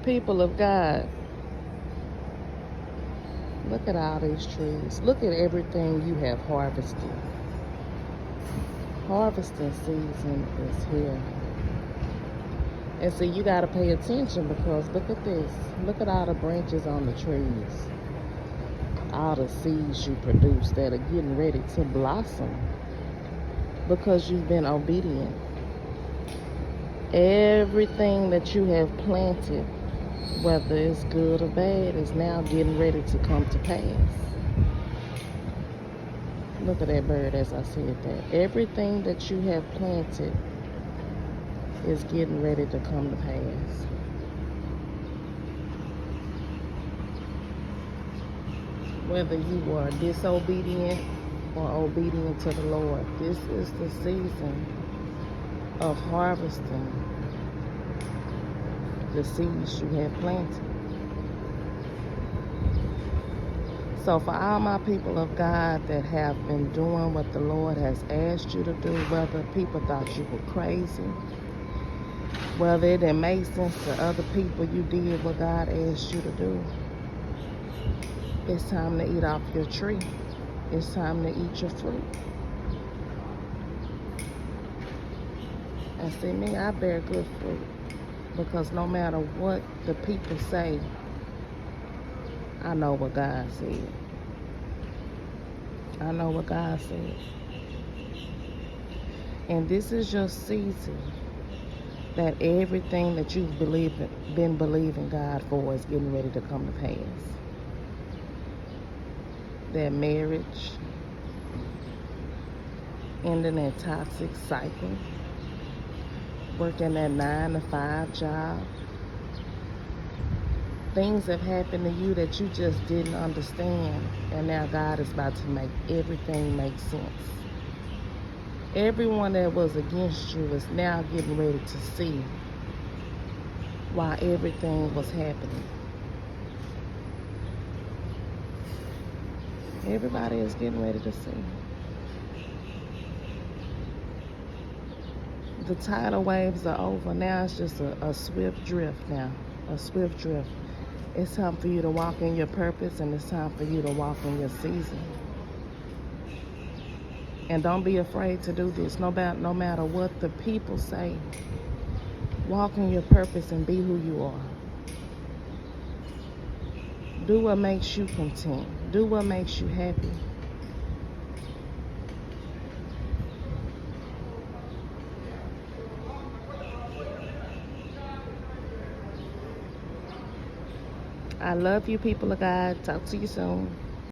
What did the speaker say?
People of God, look at all these trees. Look at everything you have harvested. Harvesting season is here. And so you got to pay attention, because look at this. Look at all the branches on the trees. All the seeds you produce that are getting ready to blossom because you've been obedient. Everything that you have planted, whether it's good or bad, is now getting ready to come to pass. Look at that bird as I said that. Everything that you have planted is getting ready to come to pass. Whether you are disobedient or obedient to the Lord, this is the season of harvesting the seeds you have planted. So for all my people of God that have been doing what the Lord has asked you to do, whether people thought you were crazy, whether it didn't make sense to other people, you did what God asked you to do. It's time to eat off your tree. It's time to eat your fruit. And see me, I bear good fruit, because no matter what the people say, I know what God said. I know what God said. And this is your season that everything that you've been believing God for is getting ready to come to pass. That marriage, ending that toxic cycle, working that 9-to-5 job. Things have happened to you that you just didn't understand, and now God is about to make everything make sense. Everyone that was against you is now getting ready to see why everything was happening. Everybody is getting ready to see. The tidal waves are over. Now it's just a swift drift now. A swift drift. It's time for you to walk in your purpose, and it's time for you to walk in your season. And don't be afraid to do this, no matter what the people say. Walk in your purpose and be who you are. Do what makes you content. Do what makes you happy. I love you, people of God. Talk to you soon.